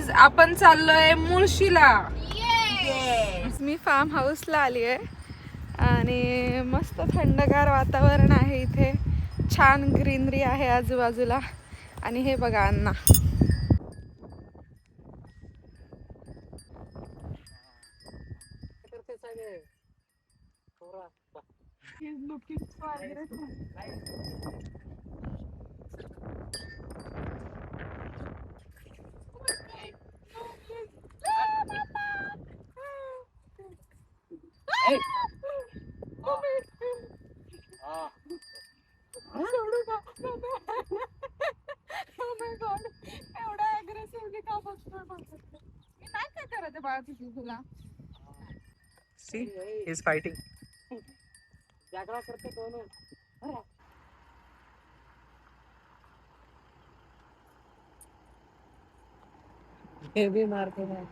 Guys आपण चाललोय मुळशीला. मी form हाऊसला आली आहे आणि मस्त थंडगार वातावरण आहे इथे. छान ग्रीनरी आहे आजूबाजूला. आणि हे बघा अण्णा. तुला See, he's fighting. ये भी मारते हैं.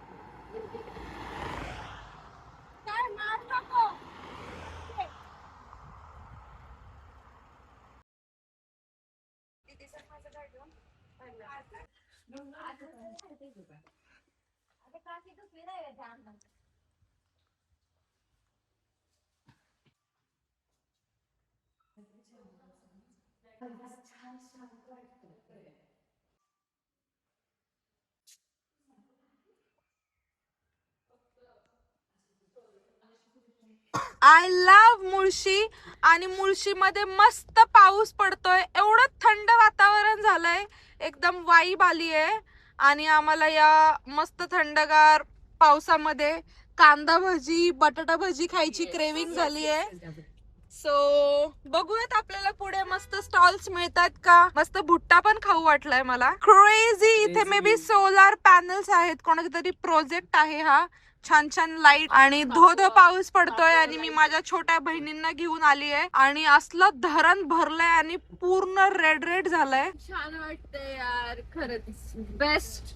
I love Mulshi. आणि मुळशीमध्ये मस्त पाऊस पडतोय. एवढं थंड वातावरण झालंय, एकदम वाईब आली आहे. आणि आम्हाला या मस्त थंडगार पावसामध्ये कांदा भजी, बटाटा भजी खायची क्रेविंग झाली आहे. सो बघूयात आपल्याला पुढे मस्त स्टॉल्स मिळतात का. मस्त भुट्टा पण खाऊ वाटलाय मला. क्रेझी. इथे मे बी सोलार पॅनल्स आहेत, कोणाचा तरी प्रोजेक्ट आहे हा. छान छान लाईट आणि धो पाऊस पडतोय. आणि मी माझ्या छोट्या बहिणींना घेऊन आली आहे आणि असलं धरण भरलंय आणि पूर्ण रेड रेड झालंय. छान वाटतंय यार, खरंच बेस्ट.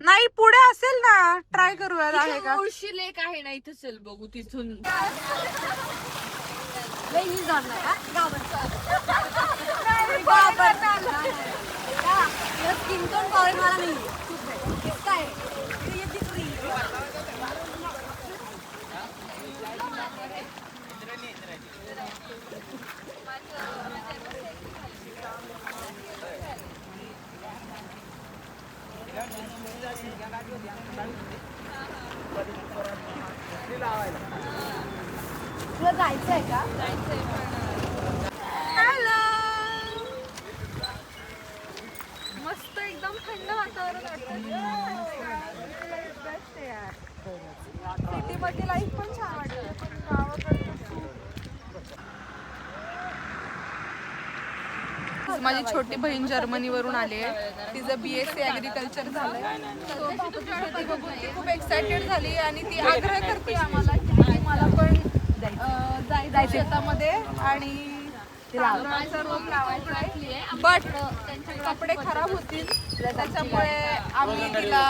नाही पुढे असेल ना, ट्राय करूया. आहे का मुळशी लेक आहे ना इथे, चल बघू तिथून. तुला जायचंय का? हॅलो. मस्त एकदम थंड वातावरण वाटतं. सिटी मध्ये लाईफ पण छान वाटतं, पण गावाकडे माझी छोटी बहीण जर्मनी वरून आली आहे. तिचं BSc ऍग्रिकल्चर झालंय. शेती बघून ती खूप एक्सायटेड झाली आणि ती आग्रह करते आम्हाला की मला पण जायचं शेतामध्ये आणि तांदळाचं रोप लावायचं आहे. बट त्यांचे कपडे खराब होतील, त्याच्यामुळे आम्ही तिला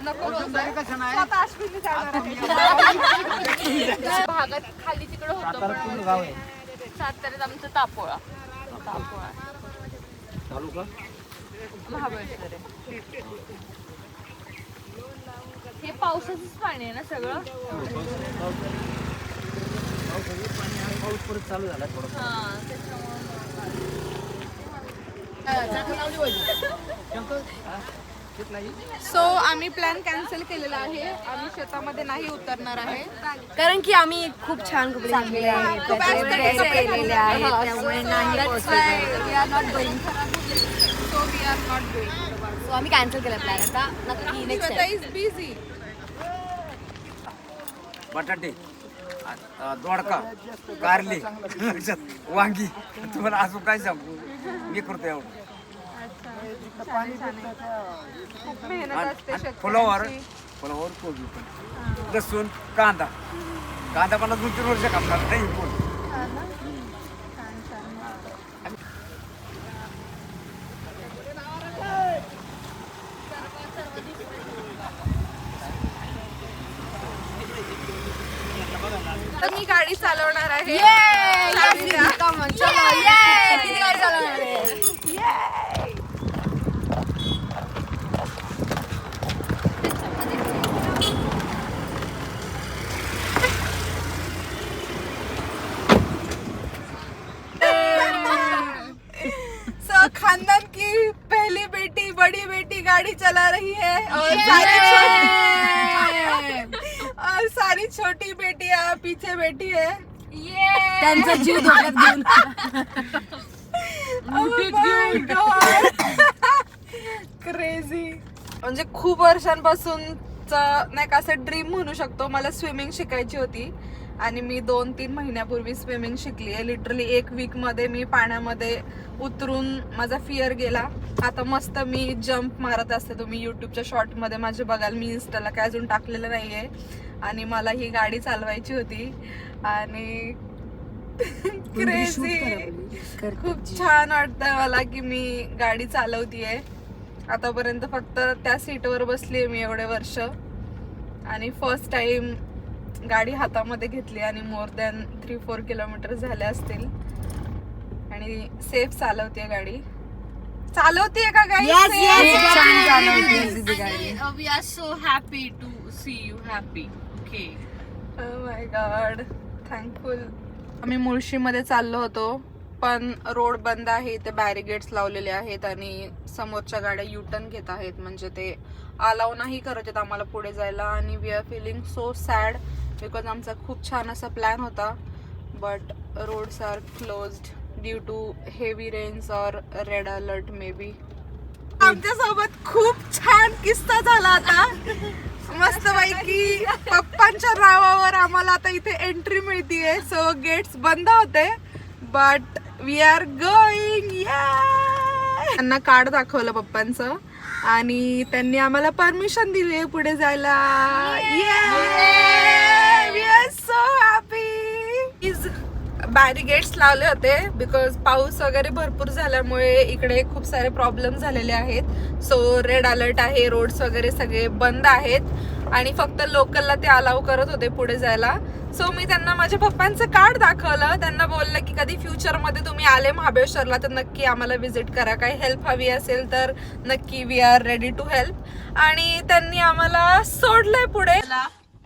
नको बोलतोय. स्वतः अश्विनी जाणार आहे. भागात खाली तिकडे होतं पण साताऱ्यात आमचं तापोळा महाबळेश्वर आहे. हे पावसाचंच पाणी आहे ना सगळं. पाऊस परत चालू झाला थोडं. सो आम्ही प्लॅन कॅन्सल केलेला आहे. आम्ही शेतामध्ये नाही उतरणार आहे कारण की आम्ही खूप छान कपडे घातलेले आहेत, केलेले आहेत, त्यामुळे नाही so we are not going. So आम्ही कॅन्सल केला प्लॅन. आता नक्की नेक्स्ट श्वेता इज बिझी. बटाटे, दोडका, कारली, वांगी, तुम्हाला अजून काय सांगू, मी करतो एवढं. खूप मेहनत असते फुलावर शेतकऱ्यांची. कोबी पण, लसूण, कांदा पण 2-3 वर्ष कापणार नाही कोण. तर मी गाडी चालवणार आहे. ये खानदान की पहली बेटी बड़ी बेटी गाड़ी चला रही है और सारी छोटी बेटियां पीछे बैठी है. त्यांचा जीव धोक्यात घेऊन क्रेझी. म्हणजे खूप वर्षांपासूनच नाही का असं ड्रीम म्हणू शकतो. मला स्विमिंग शिकायची होती आणि मी 2-3 महिन्यापूर्वी स्विमिंग शिकली आहे. लिटरली 1 वीक मध्ये मी पाण्यामध्ये उतरून माझा फिअर गेला. आता मस्त मी जम्प मारत असते. तुम्ही युट्यूबच्या शॉर्ट मध्ये माझे बघाल. मी इन्स्टाला काय अजून टाकलेलं नाहीये. आणि मला ही गाडी चालवायची होती आणि क्रेझी खूप छान वाटतंय मला की मी गाडी चालवतीये. आतापर्यंत फक्त त्या सीटवर बसलीये मी एवढे वर्ष आणि फर्स्ट टाइम गाडी हातामध्ये घेतली आणि मोर दॅन 3-4 किलोमीटर झाले असतील आणि सेफ चालवतीये गाडी. चालवतीये का गाडी? We are so happy to see you happy. Okay. Oh my God, thankful. आम्ही मुळशीमध्ये चाललो होतो पण रोड बंद आहे. इथे बॅरिगेड्स लावलेले आहेत आणि समोरच्या गाड्या युटर्न घेत आहेत. म्हणजे ते अलाव नाही करत आहेत आम्हाला पुढे जायला आणि we are feeling so sad because आमचा खूप छान असा प्लॅन होता but roads are closed due to heavy rains और रेड अलर्ट मे बी. आमच्या सोबत खूप छान किस्सा झाला आता. मस्त पैकी पप्पांच्या नावावर आम्हाला आता इथे एंट्री मिळतीये. सो गेट्स बंद होते बट वी आर गोईंग. त्यांना कार्ड दाखवलं पप्पांचं आणि त्यांनी आम्हाला परमिशन दिली आहे पुढे जायला. We are so happy. Barricades लावले होते बिकॉज पाऊस वगैरे भरपूर झाल्यामुळे इकडे खूप सारे प्रॉब्लेम झालेले आहेत. सो रेड अलर्ट आहे. रोड्स वगैरे सगळे बंद आहेत आणि फक्त लोकलला ते अलाव करत होते पुढे जायला. सो मी त्यांना माझ्या पप्पांचं कार्ड दाखवलं. त्यांना बोललं की कधी फ्युचरमध्ये तुम्ही आले महाबळेश्वरला तर नक्की आम्हाला व्हिजिट करा. काही हेल्प हवी असेल तर नक्की we are ready to help. आणि त्यांनी आम्हाला सोडलंय पुढे.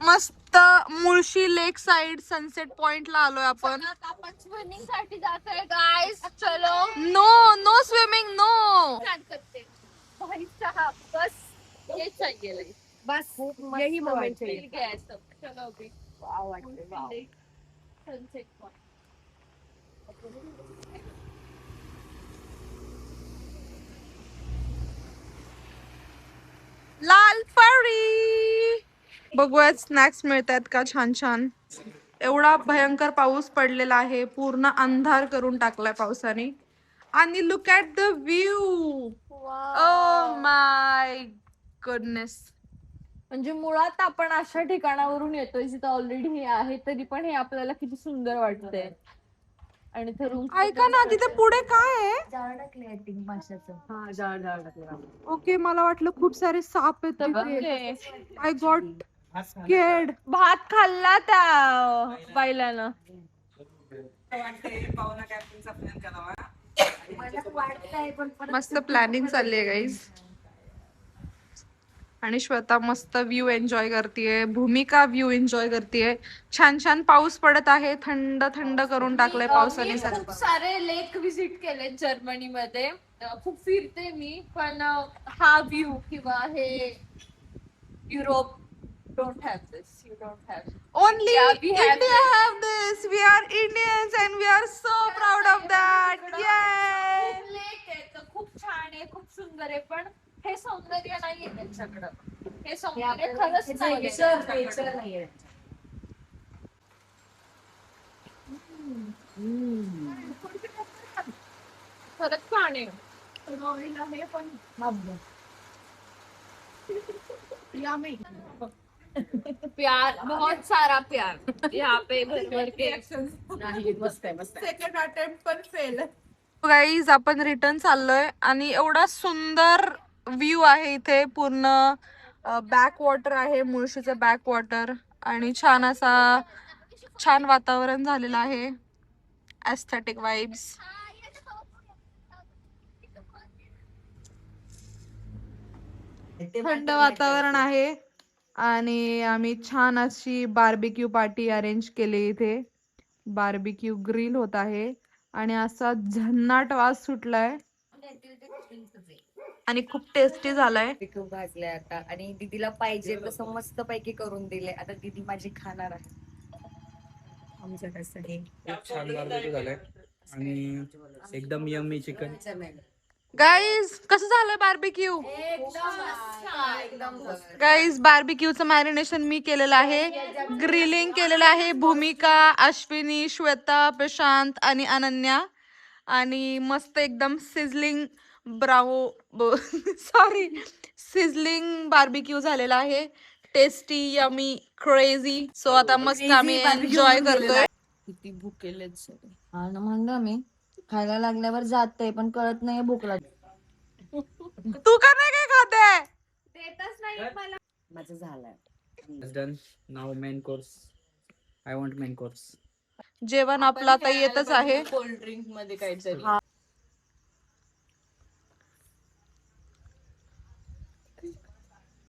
मस्त मुळशी लेक साइड सनसेट पॉइंटला आलोय आपण. आपण स्विमिंग साठी जातोय गाइस. चलो. No swimming no. करते भाई साहब बस ये चाहिए. बस यही मोमेंट मिल गया है सब. चलो अभी सनसेट पॉइंट. लाल परी. बघूयात स्नॅक्स मिळतात का छान छान. एवढा भयंकर पाऊस पडलेला आहे. पूर्ण अंधार करून टाकलाय पावसाने. आणि look at the view. Oh my goodness. म्हणजे मुळात आपण अशा ठिकाणावरून येतोय जिथं ऑलरेडी हे आहे तरी पण हे आपल्याला किती सुंदर वाटतंय. आणि ऐका ना तिथे पुढे काय आहे? ओके मला वाटलं खूप सारे साप आहेत. I got scared. भात खाल्ला त्या बैलानं. मस्त प्लॅनिंग चालली आहे गाईज. आणि श्वेता मस्त व्ह्यू एन्जॉय करतेय. भूमिका व्ह्यू एन्जॉय करतेय. छान छान पाऊस पडत आहे. थंड थंड करून टाकलंय पावसाने. खूप सारे लेक विजिट केले जर्मनी मध्ये. खूप फिरते मी पण हा व्ह्यू किंवा हे Europe don't have this. You don't have. Only India have this. We are Indians and we are so proud of that. Yay! लेक आहे खूप छान आहे. खूप सुंदर आहे पण हे सौंदर्य नाहीये त्यांच्याकडं. हे सौंदर्य खरंच नाहीये. खरंच छान आहे. प्यार बहुत सारा प्यार यहाँ पे भर भर के. सेकंड अटेम्प्ट पण फेल. गाईज आपण रिटर्न चाललोय आणि एवढा सुंदर व्ह्यू आहे इथे. पूर्ण बॅक वॉटर आहे. मुळशीचं बॅक वॉटर आणि छान वातावरण झालेलं आहे. Aesthetic vibes. थंड वातावरण आहे आणि आम्ही छान अशी बार्बिक्यू पार्टी अरेंज केली इथे. बार्बिक्यू ग्रिल होत आहे आणि असा झन्नाट वास सुटलाय. येतील ते चिंचच आहे. आणि खूप टेस्टी झालाय. ते खूप भाजले आता आणि दीदीला पाहिजे तसं मस्त पैकी करून दिले. आता दीदी माझी खाणार आहे. आमच्याकडे खूप छान बार्बेक्यू झालंय आणि एकदम यम्मी चिकन. गाईज कसं झालंय बार्बिक्यू? गाईज बार्बिक्यूचं मॅरिनेशन मी केलेलं आहे. ग्रिलिंग केलेलं आहे भूमिका, अश्विनी, श्वेता, प्रशांत आणि अनन्या. आणि मस्त एकदम सिझलिंग सॉरी सिझलिंग बार्बिक्यू झालेला आहे. Tasty yummy crazy. सो आता मस्त आम्ही एन्जॉय करतोय. किती भुकेलेत सगळे. हा ना म्हणलं मी खायला लागल्यावर जाते पण कळत नाही भूक लागते. तू का नाही काय खाते? देतच नाही मला. माझं झालंय. Done. Now main course. I want main course. जेवण आपलं आता येतच आहे. कोल्ड ड्रिंक मध्ये काहीतरी